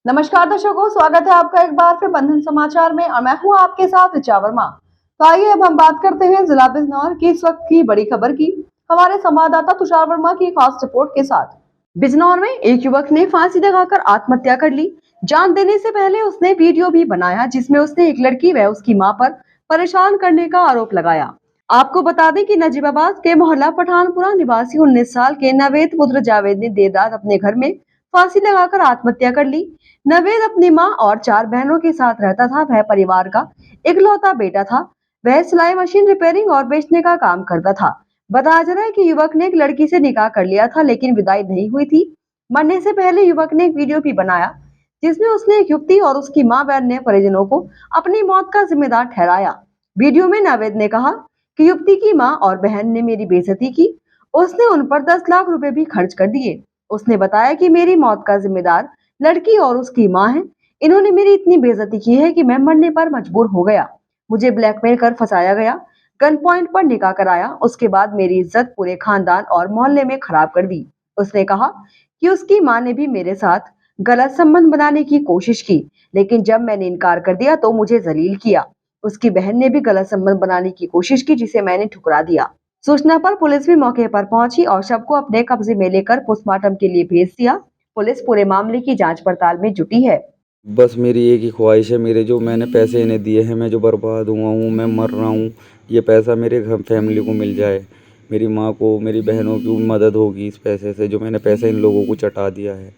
नमस्कार दर्शकों, स्वागत है आपका एक बार फिर बंधन समाचार में और मैं हूं आपके साथ ऋचा वर्मा। तो आइए अब हम बात करते हैं जिला बिजनौर की इस वक्त की बड़ी खबर की। हमारे संवाददाता तुषार वर्मा की खास रिपोर्ट के साथ। बिजनौर में एक युवक ने फांसी लगाकर आत्महत्या कर ली। जान देने से पहले उसने वीडियो भी बनाया जिसमें उसने एक लड़की व उसकी मां पर परेशान करने का आरोप लगाया। आपको बता दें कि नजीबाबाद के मोहल्ला पठानपुरा निवासी 19 साल के नवेद पुत्र जावेद ने देर रात अपने घर में फांसी लगाकर आत्महत्या कर ली। नवेद अपनी मां और 4 बहनों के साथ रहता था। वह परिवार का इकलौता बेटा था। वह सिलाई मशीन रिपेयरिंग और बेचने का काम करता था। बताया जा रहा है कि युवक ने एक लड़की से निकाह कर लिया था लेकिन विदाई नहीं हुई थी। मरने से पहले युवक ने एक वीडियो भी बनाया जिसमें उसने एक युवती और उसकी मां व अन्य परिजनों को अपनी मौत का जिम्मेदार ठहराया। वीडियो में नावेद ने कहा कि युवती की मां और बहन ने मेरी बेइज्जती की। उसने उन पर 10 लाख रुपए भी खर्च कर दिए। उसने बताया कि मेरी मौत का जिम्मेदार लड़की और उसकी मां है। इन्होंने मेरी इतनी बेइज्जती की है कि मैं मरने पर मजबूर हो गया। मुझे ब्लैकमेल कर फंसाया गया, गन पॉइंट पर निकाह कराया। उसके बाद मेरी इज्जत पूरे खानदान और मोहल्ले में खराब कर दी। उसने कहा कि उसकी मां ने भी मेरे साथ गलत संबंध बनाने की कोशिश की, लेकिन जब मैंने इनकार कर दिया तो मुझे जलील किया। उसकी बहन ने भी गलत संबंध बनाने की कोशिश की जिसे मैंने ठुकरा दिया। सूचना पर पुलिस भी मौके पर पहुंची और शव को अपने कब्जे में लेकर पोस्टमार्टम के लिए भेज दिया। पुलिस पूरे मामले की जांच पड़ताल में जुटी है। बस मेरी एक ही ख्वाहिश है, मेरे जो मैंने पैसे इन्हें दिए हैं, मैं जो बर्बाद हुआ हूँ, मैं मर रहा हूँ, ये पैसा मेरे घर फैमिली को मिल जाए। मेरी माँ को, मेरी बहनों की मदद होगी इस पैसे से, जो मैंने पैसे इन लोगों को चटा दिया है।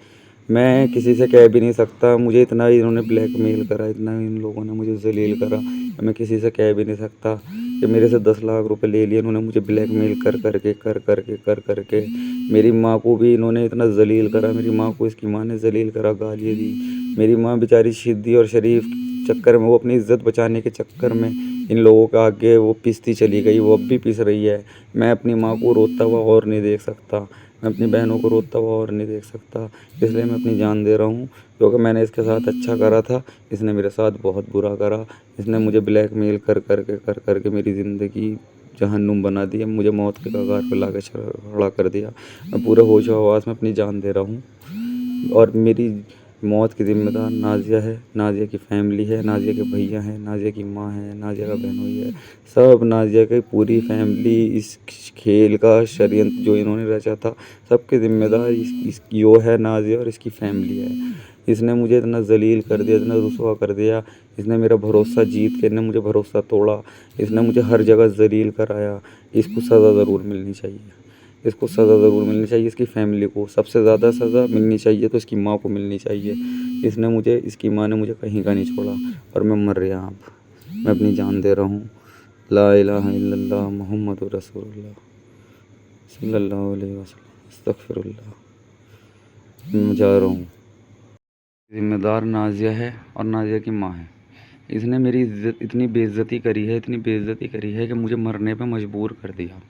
मैं किसी से कह भी नहीं सकता, मुझे इतना इन्होंने ब्लैकमेल करा, इतना इन लोगों ने मुझे ज़लील करा, मैं किसी से कह भी नहीं सकता कि मेरे से 10 लाख रुपए ले लिए इन्होंने मुझे ब्लैकमेल कर करके। मेरी माँ को भी इन्होंने इतना ज़लील करा, मेरी माँ को इसकी माँ ने ज़लील करा, गालियाँ दी। मेरी माँ बेचारी सिद्धी और शरीफ चक्कर में, वो अपनी इज़्ज़त बचाने के चक्कर में इन लोगों के आगे वो पिसती चली गई, वो अब भी पिस रही है। मैं अपनी माँ को रोता हुआ और नहीं देख सकता, मैं अपनी बहनों को रोता हुआ और नहीं देख सकता, इसलिए मैं अपनी जान दे रहा हूँ। क्योंकि मैंने इसके साथ अच्छा करा था, इसने मेरे साथ बहुत बुरा करा। इसने मुझे ब्लैकमेल कर के मेरी ज़िंदगी जहन्नुम बना दी, मुझे मौत के कगार पर ला के खड़ा कर दिया। मैं पूरे होश हवास में अपनी जान दे रहा हूँ और मेरी मौत की ज़िम्मेदार नाज़िया है, नाज़िया की फैमिली है, नाज़िया के भैया हैं, नाज़िया की माँ है, नाज़िया का बहनोई है, सब नाज़िया की पूरी फैमिली। इस खेल का षड्यंत्र जो इन्होंने रचा था, सबके ज़िम्मेदार इस यो है नाज़िया और इसकी फैमिली है। इसने मुझे इतना ज़लील कर दिया, इतना रुसवा कर दिया, इसने मेरा भरोसा जीत के इसने मुझे भरोसा तोड़ा, इसने मुझे हर जगह ज़लील कराया। इसको सज़ा ज़रूर मिलनी चाहिए, इसको सज़ा ज़रूर मिलनी चाहिए। इसकी फैमिली को सबसे ज़्यादा सज़ा मिलनी चाहिए तो इसकी माँ को मिलनी चाहिए। इसने मुझे, इसकी माँ ने मुझे कहीं का नहीं छोड़ा और मैं मर रहा अब, मैं अपनी जान दे रहा हूँ। ला इलाहा इल्लल्लाह मुहम्मदुर रसूलुल्लाह सल्लल्लाहु अलैहि वसल्लम अस्तगफिरुल्लाह। मैं जा रहा हूँ। ज़िम्मेदार नाज़िया है और नाज़िया की माँ है। इसने मेरी इज़्ज़त इतनी बेइज्जती करी है, इतनी बेइज्जती करी है कि मुझे मरने पे मजबूर कर दिया।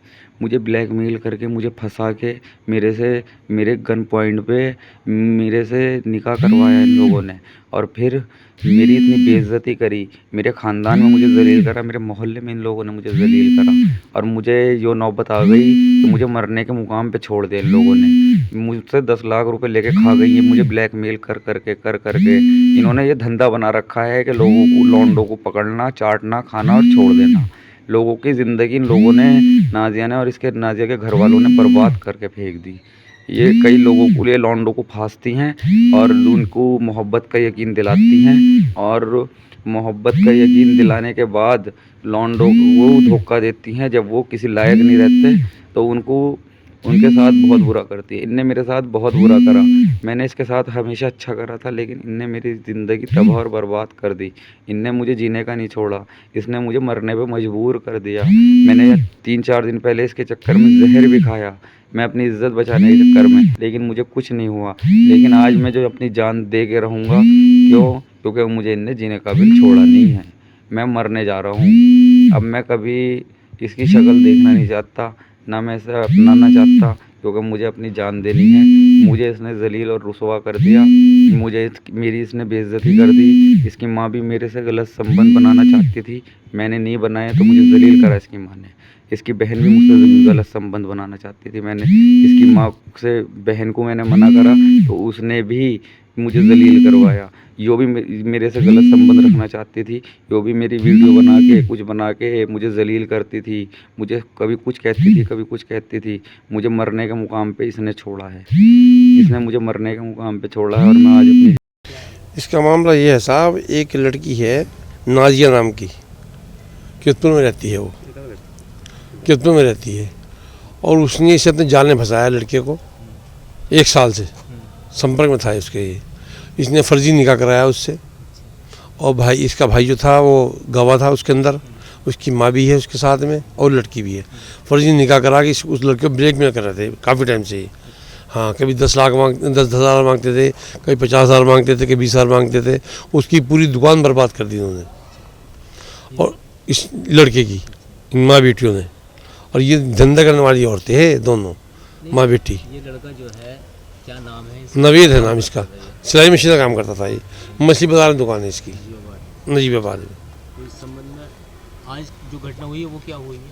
मुझे ब्लैकमेल करके, मुझे फंसा के मेरे गन पॉइंट पे मेरे से निकाह करवाया इन लोगों ने और फिर मेरी इतनी बेइज्जती करी, मेरे ख़ानदान में मुझे ज़लील करा, मेरे मोहल्ले में इन लोगों ने मुझे ज़लील करा और मुझे यो नौबत आ गई कि मुझे मरने के मुकाम पे छोड़ दिया इन लोगों ने। मुझसे 10 लाख रुपए लेके खा गई है, मुझे ब्लैकमेल कर करके इन्होंने ये धंधा बना रखा है कि लोगों को, लौंडों को पकड़ना, चाटना, खाना और छोड़ देना। लोगों की ज़िंदगी इन लोगों ने, नाज़िया ने और इसके नाज़िया के घर वालों ने बर्बाद करके फेंक दी। ये कई लोगों को, ये लौंडों को फांसती हैं और उनको मोहब्बत का यकीन दिलाती हैं और मोहब्बत का यकीन दिलाने के बाद लौंडों को धोखा देती हैं। जब वो किसी लायक नहीं रहते तो उनको, उनके साथ बहुत बुरा करती है। इनने मेरे साथ बहुत बुरा करा, मैंने इसके साथ हमेशा अच्छा करा था, लेकिन इनने मेरी ज़िंदगी तबाह और बर्बाद कर दी। इनने मुझे जीने का नहीं छोड़ा, इसने मुझे मरने पे मजबूर कर दिया। मैंने 3-4 दिन पहले इसके चक्कर में जहर भी खाया, मैं अपनी इज़्ज़त बचाने के चक्कर में, लेकिन मुझे कुछ नहीं हुआ। लेकिन आज मैं जो अपनी जान दे के रहूँगा, क्यों? क्योंकि मुझे इनने जीने काबिल छोड़ा नहीं है। मैं मरने जा रहा हूँ, अब मैं कभी इसकी शक्ल देखना नहीं चाहता, ना मैं इसे अपनाना चाहता, क्योंकि मुझे अपनी जान देनी है। मुझे इसने ज़लील और रुसवा कर दिया, मुझे मेरी इसने बेइज्जती कर दी। इसकी माँ भी मेरे से गलत संबंध बनाना चाहती थी, मैंने नहीं बनाया तो मुझे ज़लील करा इसकी माँ ने। इसकी बहन भी मुझसे गलत संबंध बनाना चाहती थी, मैंने इसकी माँ से, बहन को मैंने मना करा तो उसने भी मुझे जलील करवाया। यो भी मेरे से गलत संबंध रखना चाहती थी। यो भी मेरी वीडियो बना के कुछ बना के मुझे जलील करती थी। मुझे कभी कुछ कहती थी, कभी कुछ कहती थी। मुझे मरने के मुकाम पे इसने छोड़ा है। इसने मुझे मरने के मुकाम पे छोड़ा है और मैं आज अपनी इसका मामला ये है साहब, एक लड़की है नाजिया नाम की, कीरतपुर में रहती है। वो कीरतपुर में रहती है और उसने इसे अपने जाल में फंसाया लड़के को। 1 साल से संपर्क में था इसके। ये इसने फर्जी निकाह कराया उससे। और भाई, इसका भाई जो था वो गवाह था उसके अंदर। उसकी माँ भी है उसके साथ में और लड़की भी है। फर्जी निकाह करा के उस लड़के को ब्लैकमेल कर रहे थे काफ़ी टाइम से ही। हाँ, कभी 10,000 मांगते थे, कभी 50,000 मांगते थे, कभी 20,000 मांगते थे। उसकी पूरी दुकान बर्बाद कर दी उन्होंने और इस लड़के की माँ बेटियों ने। और ये धंधा करने वाली औरतें हैं दोनों, माँ बेटी। ये लड़का जो है, क्या नाम है नवीद है नाम इसका। सिलाई मशीन का काम करता था। ये मछली बाजार में दुकान है इसकी, नजीबाबाद में। तो इस संबंध में आज जो घटना हुई है वो क्या हुई है?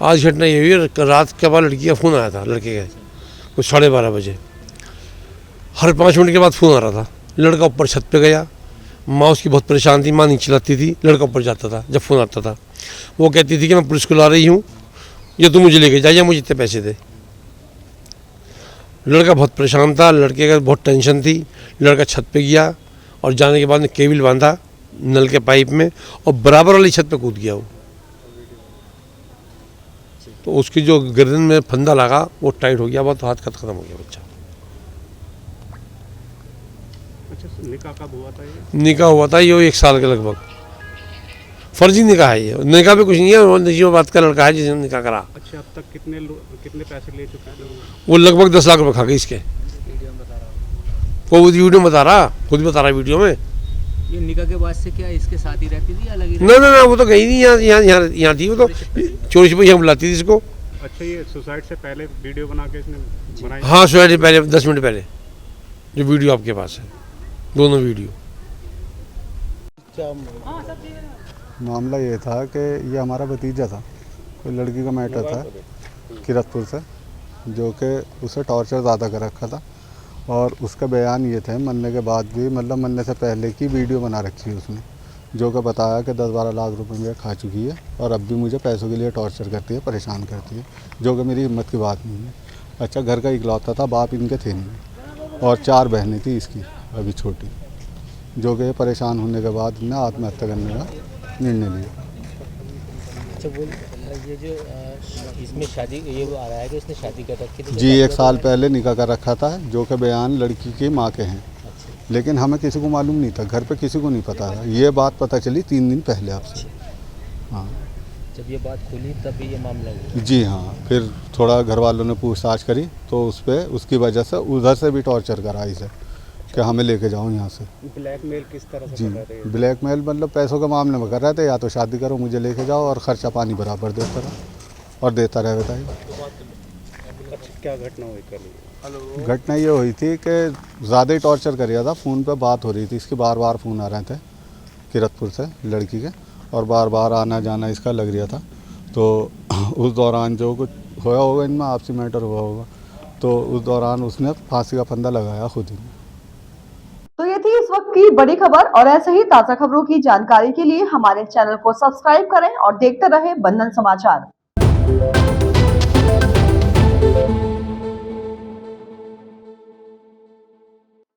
आज घटना ये हुई है, रात के बाद लड़की का फ़ोन आया था लड़के का, कुछ 12:30 बजे। हर 5 मिनट के बाद फ़ोन आ रहा था। लड़का ऊपर छत पे गया। माँ उसकी बहुत परेशान थी, माँ नीचे लाती थी, लड़का ऊपर जाता था जब फ़ोन आता था। वो कहती थी कि मैं पुलिस को ला रही हूँ, ये तू मुझे लेके जाइए, मुझे इतने पैसे दे। लड़का बहुत परेशान था, लड़के का बहुत टेंशन थी। लड़का छत पे गया और जाने के बाद ने केबल बांधा नल के पाइप में और बराबर वाली छत पे कूद गया वो। तो उसकी जो गर्दन में फंदा लगा वो टाइट हो गया, बहुत हाथ खत्म हो गया बच्चा। अच्छा, निकाह कब हुआ था ये? निकाह हुआ था ये 1 साल के लगभग। फर्जी निकाह है ये, निकाह भी कुछ नहीं है। नजीबाबाद का लड़का है जिसने निकाह करा। अच्छा, अब तक कितने पैसे ले चुके हैं? वो लगभग 10 लाख रुपए खा गए इसके। वो वीडियो बता रहा, खुद बता रहा वीडियो में। ये निकाह के बाद से क्या इसके साथ ही रहती थी या अलग ही ना ना ना, वो तो गई नहीं, यहाँ थी। वो तो चोरी छुपी यहाँ बुलाती थी इसको। अच्छा, ये सुसाइड से पहले वीडियो बना के इसने बनाई? हाँ, सुसाइड से पहले 10 मिनट पहले जो वीडियो आपके पास है, दोनों वीडियो। मामला ये था कि ये हमारा भतीजा था, कोई लड़की का मैटर था कीरतपुर से, जो कि उसे टॉर्चर ज़्यादा कर रखा था। और उसका बयान ये थे, मरने के बाद भी, मतलब मरने से पहले की वीडियो बना रखी है उसने, जो कि बताया कि 10-12 लाख रुपए मेरे खा चुकी है और अब भी मुझे पैसों के लिए टॉर्चर करती है, परेशान करती है, जो कि मेरी हिम्मत की बात नहीं है। अच्छा, घर का इकलौता था, बाप इनके थे नहीं और 4 बहनें थी इसकी अभी छोटी, जो कि परेशान होने के बाद इन्हें आत्महत्या करने का निर्णय लिया। अच्छा, वो ये जो इसमें शादी, ये वो आ रहा है कि उसने शादी कर रखी थी जी, 1 साल पहले निकाह कर रखा था, जो कि बयान लड़की की माँ के हैं। लेकिन हमें किसी को मालूम नहीं था, घर पे किसी को नहीं पता था। ये बात पता चली 3 दिन पहले आपसे। हाँ, जब ये बात खुली तब ये मामला हुआ? जी हाँ, फिर थोड़ा घर वालों ने पूछताछ करी तो उस पर उसकी वजह से उधर से भी टॉर्चर करा इसे कि हमें लेके जाओ यहाँ से। ब्लैकमेल किस तरह से जी, कर रहे थे? ब्लैकमेल मतलब पैसों के मामले में कर रहे थे, या तो शादी करो मुझे लेके जाओ, और ख़र्चा पानी बराबर देता रहा और देता रहे। बताइए, अच्छा, क्या घटना हुई कल? घटना ये हुई थी कि ज़्यादा ही टॉर्चर कर रहा था। फ़ोन पे बात हो रही थी इसकी, बार बार फ़ोन आ रहे थे कीरतपुर से लड़की के, और बार बार आना जाना इसका लग रहा था। तो उस दौरान जो कुछ होया होगा, इनमें आपसी मैटर हुआ होगा, तो उस दौरान उसने फांसी का फंदा लगाया खुद ही। तो ये थी इस वक्त की बड़ी खबर, और ऐसे ही ताज़ा खबरों की जानकारी के लिए हमारे चैनल को सब्सक्राइब करें और देखते रहें बंधन समाचार।